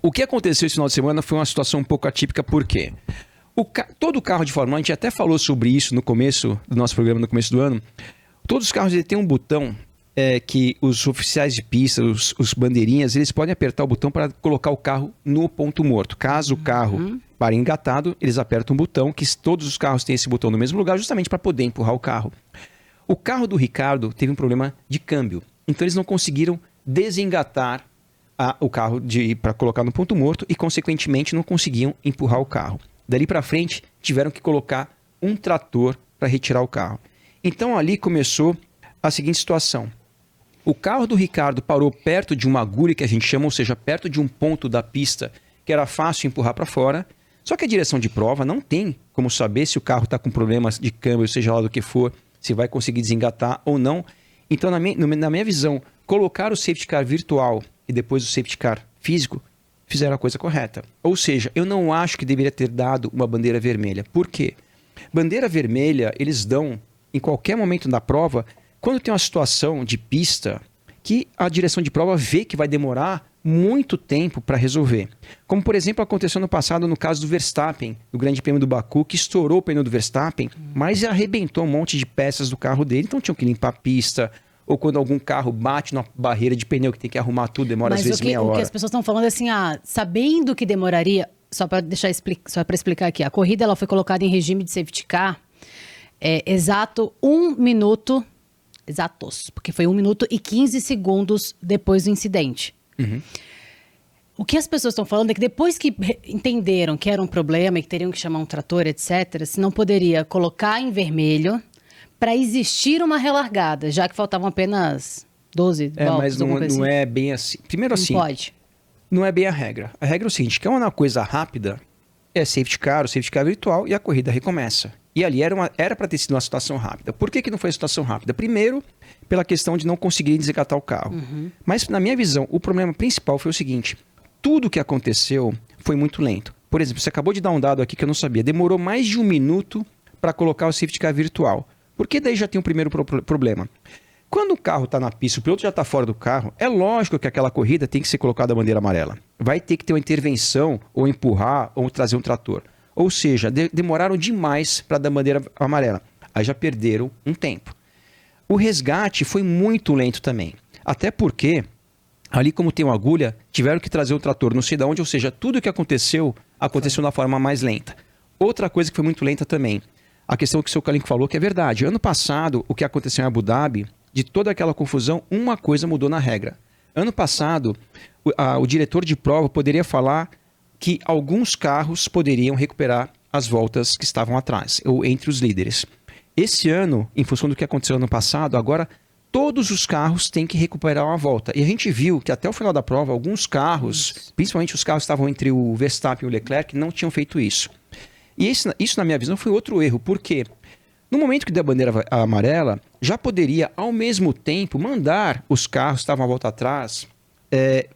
O que aconteceu esse final de semana foi uma situação um pouco atípica, por quê? Todo carro de Fórmula 1, a gente até falou sobre isso no começo do nosso programa, no começo do ano. Todos os carros têm um botão que os oficiais de pista, os bandeirinhas, eles podem apertar o botão para colocar o carro no ponto morto. Caso o carro pare engatado, eles apertam um botão, que todos os carros têm esse botão no mesmo lugar, justamente para poder empurrar o carro. O carro do Ricardo teve um problema de câmbio, então eles não conseguiram desengatar o carro para colocar no ponto morto e, consequentemente, não conseguiam empurrar o carro. Dali para frente, tiveram que colocar um trator para retirar o carro. Então ali começou a seguinte situação. O carro do Ricardo parou perto de uma agulha que a gente chama, ou seja, perto de um ponto da pista que era fácil empurrar para fora. Só que a direção de prova não tem como saber se o carro está com problemas de câmbio, seja lá do que for, se vai conseguir desengatar ou não. Então, na minha visão, colocar o safety car virtual e depois o safety car físico fizeram a coisa correta. Ou seja, eu não acho que deveria ter dado uma bandeira vermelha. Por quê? Bandeira vermelha eles dão em qualquer momento da prova, quando tem uma situação de pista que a direção de prova vê que vai demorar muito tempo para resolver. Como, por exemplo, aconteceu no passado no caso do Verstappen, do Grande Prêmio do Baku, que estourou o pneu do Verstappen, mas arrebentou um monte de peças do carro dele, então tinham que limpar a pista, ou quando algum carro bate na barreira de pneu que tem que arrumar tudo, demora às vezes meia hora. O que as pessoas estão falando é assim, sabendo que demoraria, só para explicar aqui, a corrida ela foi colocada em regime de safety car, exato 1 minuto, exatos, porque foi 1 minuto e 15 segundos depois do incidente. O que as pessoas estão falando é que depois que entenderam que era um problema e que teriam que chamar um trator, etc., se não poderia colocar em vermelho para existir uma relargada, já que faltavam apenas 12 voltas. Mas não é bem assim. Primeiro assim, não pode. Não é bem a regra. A regra é o seguinte, que é uma coisa rápida, é safety car, o safety car virtual e a corrida recomeça. E ali era para ter sido uma situação rápida. Por que não foi uma situação rápida? Primeiro, pela questão de não conseguir desengatar o carro. Mas, na minha visão, o problema principal foi o seguinte. Tudo que aconteceu foi muito lento. Por exemplo, você acabou de dar um dado aqui que eu não sabia. Demorou mais de 1 minuto para colocar o safety car virtual. Porque daí já tem um primeiro problema. Quando o carro está na pista, o piloto já está fora do carro, é lógico que aquela corrida tem que ser colocada a bandeira amarela. Vai ter que ter uma intervenção, ou empurrar, ou trazer um trator. Ou seja, demoraram demais para dar bandeira amarela. Aí já perderam um tempo. O resgate foi muito lento também. Até porque, ali como tem uma agulha, tiveram que trazer o trator não sei de onde, ou seja, tudo o que aconteceu da forma mais lenta. Outra coisa que foi muito lenta também, a questão que o seu Kalinko falou, que é verdade. Ano passado, o que aconteceu em Abu Dhabi, de toda aquela confusão, uma coisa mudou na regra. Ano passado, o diretor de prova poderia falar que alguns carros poderiam recuperar as voltas que estavam atrás, ou entre os líderes. Esse ano, em função do que aconteceu ano passado, agora todos os carros têm que recuperar uma volta. E a gente viu que até o final da prova, alguns carros, principalmente os carros que estavam entre o Verstappen e o Leclerc, não tinham feito isso. E isso, na minha visão, foi outro erro. Por quê? No momento que deu a bandeira amarela, já poderia, ao mesmo tempo, mandar os carros que estavam à volta atrás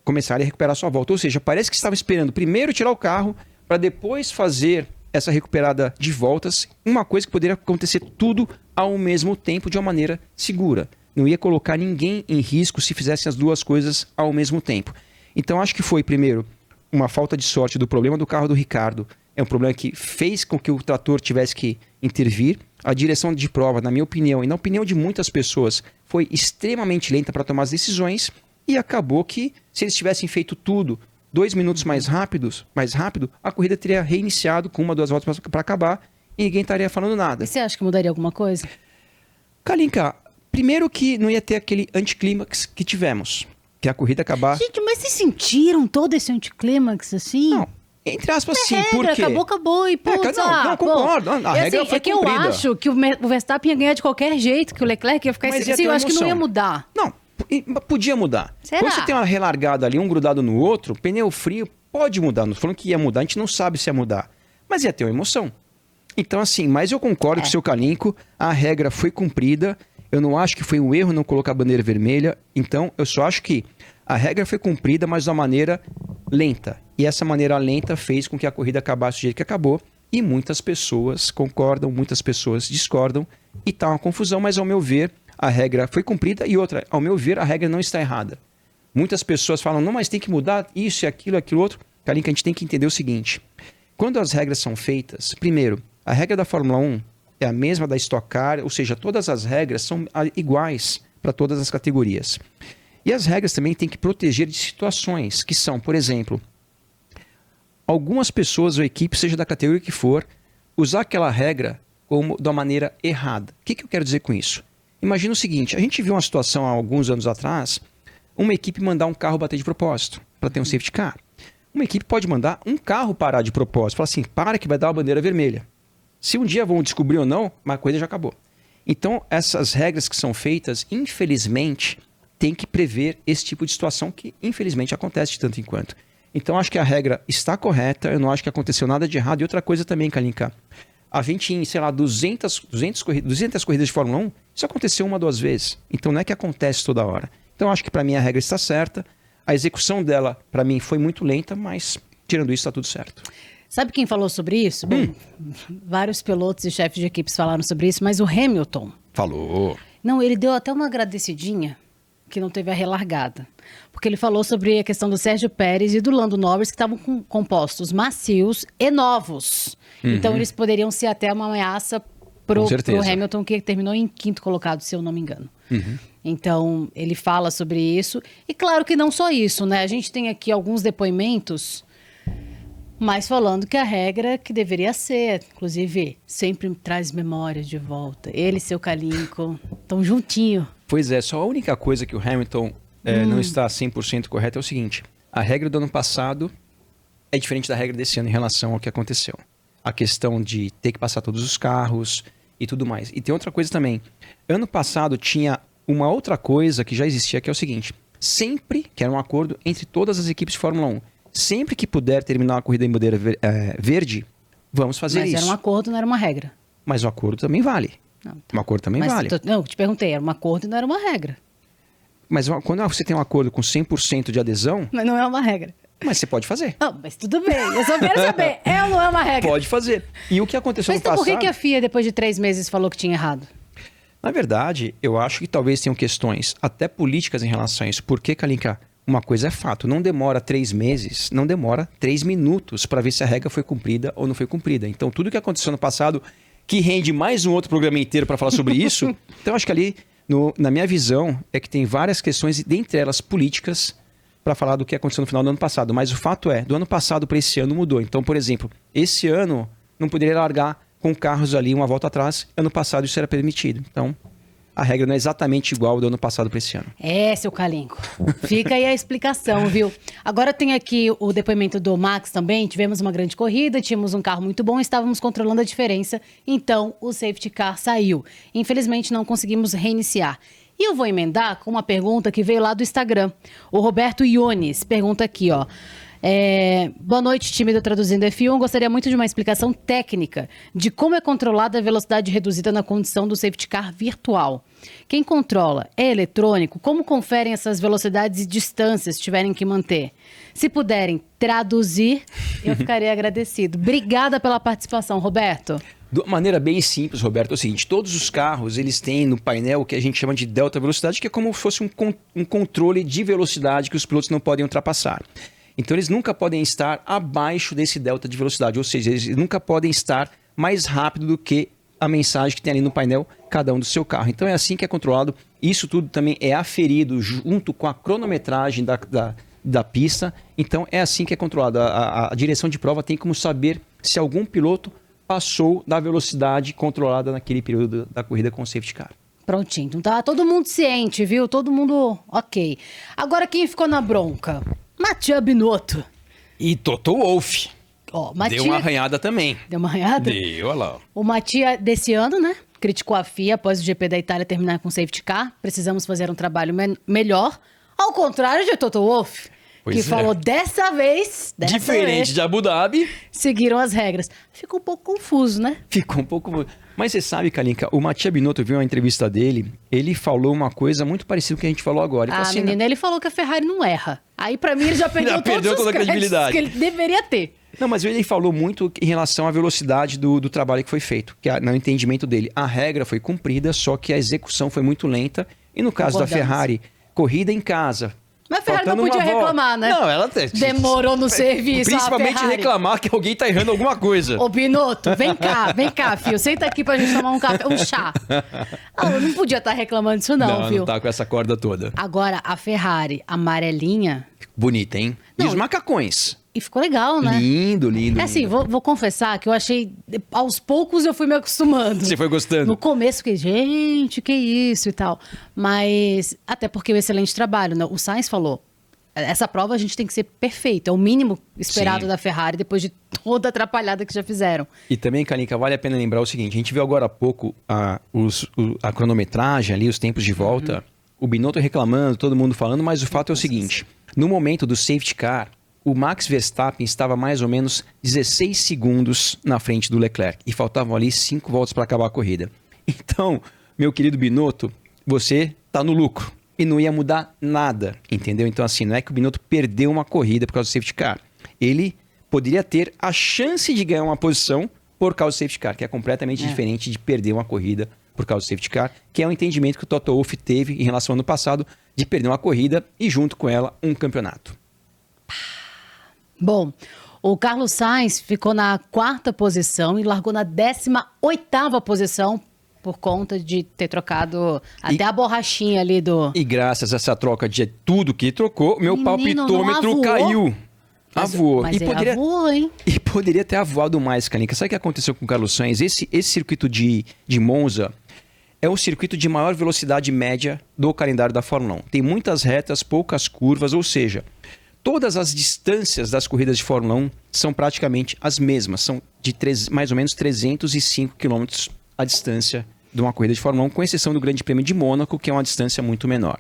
começarem a recuperar sua volta. Ou seja, parece que estava esperando primeiro tirar o carro para depois fazer essa recuperada de voltas. Uma coisa que poderia acontecer tudo ao mesmo tempo de uma maneira segura. Não ia colocar ninguém em risco se fizessem as duas coisas ao mesmo tempo. Então, acho que foi, primeiro, uma falta de sorte do problema do carro do Ricardo. É um problema que fez com que o trator tivesse que intervir. A direção de prova, na minha opinião, e na opinião de muitas pessoas, foi extremamente lenta para tomar as decisões e acabou que, se eles tivessem feito tudo 2 minutos mais rápido, a corrida teria reiniciado com 1, 2 voltas para acabar e ninguém estaria falando nada. E você acha que mudaria alguma coisa? Kalinka, primeiro que não ia ter aquele anticlímax que tivemos, que a corrida acabar... Gente, mas vocês sentiram todo esse anticlímax assim? Não. Entre aspas, sim, regra, por quê? Acabou e putz, não, concordo. A regra assim, foi que cumprida. eu acho que o Verstappen ia ganhar de qualquer jeito, que o Leclerc ia ficar... eu acho que não ia mudar. Não, podia mudar. Será? Quando você tem uma relargada ali, um grudado no outro, pneu frio, pode mudar. Não tô falando que ia mudar, a gente não sabe se ia mudar. Mas ia ter uma emoção. Então, assim, mas eu concordo com o seu Kalinko, a regra foi cumprida. Eu não acho que foi um erro não colocar a bandeira vermelha. Então, eu só acho que a regra foi cumprida, mas de uma maneira lenta. E essa maneira lenta fez com que a corrida acabasse do jeito que acabou. E muitas pessoas concordam, muitas pessoas discordam. E tá uma confusão, mas ao meu ver, a regra foi cumprida. E outra, ao meu ver, a regra não está errada. Muitas pessoas falam, não, mas tem que mudar isso e aquilo outro. Kalinka, a gente tem que entender o seguinte. Quando as regras são feitas, primeiro, a regra da Fórmula 1 é a mesma da Stock Car, ou seja, todas as regras são iguais para todas as categorias. E as regras também têm que proteger de situações que são, por exemplo, algumas pessoas ou equipes, seja da categoria que for, usar aquela regra como da maneira errada. O que eu quero dizer com isso? Imagina o seguinte, a gente viu uma situação há alguns anos atrás, uma equipe mandar um carro bater de propósito para ter um safety car. Uma equipe pode mandar um carro parar de propósito, falar assim, para que vai dar uma bandeira vermelha. Se um dia vão descobrir ou não, a coisa já acabou. Então, essas regras que são feitas, infelizmente, tem que prever esse tipo de situação que, infelizmente, acontece de tanto em quanto. Então, acho que a regra está correta, eu não acho que aconteceu nada de errado. E outra coisa também, Kalinka, a gente em, sei lá, 200 corridas de Fórmula 1, isso aconteceu 1 ou 2 vezes. Então, não é que acontece toda hora. Então, acho que para mim a regra está certa. A execução dela, para mim, foi muito lenta, mas tirando isso, está tudo certo. Sabe quem falou sobre isso? Bom, vários pilotos e chefes de equipes falaram sobre isso, mas o Hamilton... Falou. Não, ele deu até uma agradecidinha que não teve a relargada. Porque ele falou sobre a questão do Sérgio Pérez e do Lando Norris, que estavam com compostos macios e novos. Então, eles poderiam ser até uma ameaça pro Hamilton, que terminou em 5º colocado, se eu não me engano. Então, ele fala sobre isso. E claro que não só isso, né? A gente tem aqui alguns depoimentos, mas falando que a regra que deveria ser, inclusive, sempre traz memórias de volta. Ele e seu Kalinko estão juntinho. Pois é, só a única coisa que o Hamilton não está 100% correto é o seguinte. A regra do ano passado é diferente da regra desse ano em relação ao que aconteceu. A questão de ter que passar todos os carros e tudo mais. E tem outra coisa também. Ano passado tinha uma outra coisa que já existia, que é o seguinte. Sempre, que era um acordo entre todas as equipes de Fórmula 1, sempre que puder terminar a corrida em bandeira verde, vamos fazer isso. Mas era um acordo, não era uma regra. Mas o acordo também vale. Não, tá. Um acordo também vale. Não, eu te perguntei, era um acordo e não era uma regra. Mas quando você tem um acordo com 100% de adesão... Mas não é uma regra. Mas você pode fazer. Não, mas tudo bem. Eu só quero saber, é ou não é uma regra? Pode fazer. E o que aconteceu mas no passado... Mas por que a FIA, depois de 3 meses, falou que tinha errado? Na verdade, eu acho que talvez tenham questões até políticas em relação a isso. Porque, Kalinka, uma coisa é fato. Não demora 3 meses, não demora 3 minutos para ver se a regra foi cumprida ou não foi cumprida. Então, tudo que aconteceu no passado, que rende mais um outro programa inteiro para falar sobre isso. Então, acho que ali, na minha visão, é que tem várias questões, dentre elas políticas, para falar do que aconteceu no final do ano passado. Mas o fato é, do ano passado para esse ano mudou. Então, por exemplo, esse ano não poderia largar com carros ali uma volta atrás. Ano passado isso era permitido. Então, a regra não é exatamente igual do ano passado para esse ano. É, seu Kalinko. Fica aí a explicação, viu? Agora tem aqui o depoimento do Max também. Tivemos uma grande corrida, tínhamos um carro muito bom, estávamos controlando a diferença. Então, o safety car saiu. Infelizmente, não conseguimos reiniciar. E eu vou emendar com uma pergunta que veio lá do Instagram. O Roberto Iones pergunta aqui, ó. Boa noite, time do Traduzindo F1. Gostaria muito de uma explicação técnica de como é controlada a velocidade reduzida na condição do safety car virtual. Quem controla é eletrônico? Como conferem essas velocidades e distâncias se tiverem que manter? Se puderem traduzir, eu ficaria agradecido. Obrigada pela participação, Roberto. De uma maneira bem simples, Roberto, é o seguinte, todos os carros, eles têm no painel o que a gente chama de delta velocidade, que é como se fosse um controle de velocidade que os pilotos não podem ultrapassar. Então, eles nunca podem estar abaixo desse delta de velocidade, ou seja, eles nunca podem estar mais rápido do que a mensagem que tem ali no painel, cada um do seu carro. Então, é assim que é controlado. Isso tudo também é aferido junto com a cronometragem da pista. Então, é assim que é controlado. A direção de prova tem como saber se algum piloto passou da velocidade controlada naquele período da corrida com o safety car. Prontinho. Então, tá todo mundo ciente, viu? Todo mundo ok. Agora, quem ficou na bronca? Mattia Binotto. E Toto Wolff. Mattia... Deu uma arranhada também. Deu uma arranhada? Deu, olha lá. O Mattia, desse ano, né? Criticou a FIA após o GP da Itália terminar com safety car. Precisamos fazer um trabalho melhor. Ao contrário de Toto Wolff, que falou dessa vez... Diferente de Abu Dhabi. Seguiram as regras. Ficou um pouco confuso, né? Ficou um pouco confuso. Mas você sabe, Kalinka, o Mattia Binotto, eu vi uma entrevista dele, ele falou uma coisa muito parecida com o que a gente falou agora. Ele assim, menina, ele falou que a Ferrari não erra. Aí, pra mim, ele já perdeu toda a credibilidade que ele deveria ter. Não, mas ele falou muito em relação à velocidade do trabalho que foi feito. Que, no entendimento dele, a regra foi cumprida, só que a execução foi muito lenta. E no caso da Ferrari, corrida em casa, Mas a Ferrari não faltando podia uma volta. reclamar, né? Não, ela Demorou no serviço, Principalmente a Ferrari. reclamar que alguém tá errando alguma coisa. Ô, Binotto, vem cá, filho. Senta aqui pra gente tomar um café, um chá. Ela não podia estar reclamando disso não, viu? Não tá com essa corda toda. Agora, a Ferrari amarelinha... Bonita, hein? E Não, os macacões? E ficou legal, né? Lindo, lindo. É assim, lindo. vou confessar que eu achei... Aos poucos eu fui me acostumando. Você foi gostando? No começo, fiquei, gente, que isso e tal. Mas, até porque o excelente trabalho, né? O Sainz falou, essa prova a gente tem que ser perfeito. É o mínimo esperado Sim. da Ferrari, depois de toda a atrapalhada que já fizeram. E também, Kalinka, vale a pena lembrar o seguinte: a gente viu agora há pouco a cronometragem ali, os tempos de volta, o Binotto reclamando, todo mundo falando, mas o fato é o seguinte: no momento do safety car, o Max Verstappen estava mais ou menos 16 segundos na frente do Leclerc e faltavam ali 5 voltas para acabar a corrida. Então, meu querido Binotto, você tá no lucro. E não ia mudar nada, entendeu? Então, assim, não é que o Binotto perdeu uma corrida por causa do safety car. Ele poderia ter a chance de ganhar uma posição por causa do safety car, que é completamente diferente de perder uma corrida por causa do safety car, que é um entendimento que o Toto Wolff teve em relação ao ano passado, de perder uma corrida e, junto com ela, um campeonato. Bom, o Carlos Sainz ficou na 4ª posição e largou na 18ª posição por conta de ter trocado até a borrachinha ali do... E graças a essa troca de tudo que trocou, meu Menino, palpitômetro não avoou. caiu. Avoou. Mas ele avoou, hein? E poderia ter avoado mais, Kalinka. Sabe o que aconteceu com o Carlos Sainz? Esse circuito de Monza é o circuito de maior velocidade média do calendário da Fórmula 1. Tem muitas retas, poucas curvas, ou seja, todas as distâncias das corridas de Fórmula 1 são praticamente as mesmas. São de mais ou menos 305 km a distância de uma corrida de Fórmula 1, com exceção do Grande Prêmio de Mônaco, que é uma distância muito menor.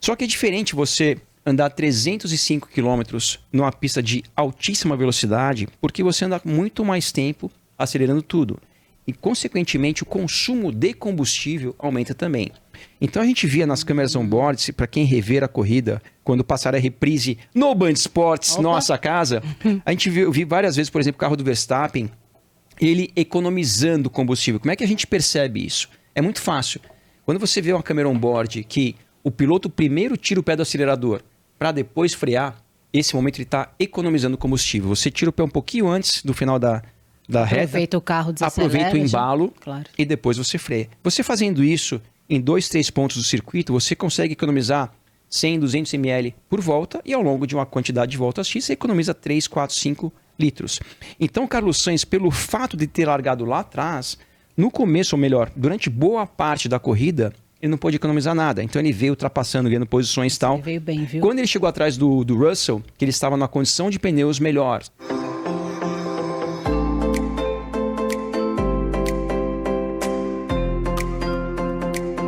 Só que é diferente você andar 305 km numa pista de altíssima velocidade, porque você anda muito mais tempo acelerando tudo. E, consequentemente, o consumo de combustível aumenta também. Então, a gente via nas câmeras on-board, para quem rever a corrida, quando passar a reprise no Band Esportes, nossa casa, a gente viu várias vezes, por exemplo, o carro do Verstappen, ele economizando combustível. Como é que a gente percebe isso? É muito fácil. Quando você vê uma câmera on-board que o piloto primeiro tira o pé do acelerador para depois frear, esse momento ele está economizando combustível. Você tira o pé um pouquinho antes do final da reta. Aproveita o carro, desacelera. Aproveita o embalo claro. E depois você freia. Você fazendo isso em 2, 3 pontos do circuito, você consegue economizar 100, 200 ml por volta e ao longo de uma quantidade de voltas X, você economiza 3, 4, 5 litros. Então, Carlos Sainz, pelo fato de ter largado lá atrás, no começo, ou melhor, durante boa parte da corrida, ele não pôde economizar nada. Então, ele veio ultrapassando, ganhando posições e tal. Ele veio bem, viu? Quando ele chegou atrás do Russell, que ele estava numa condição de pneus melhor,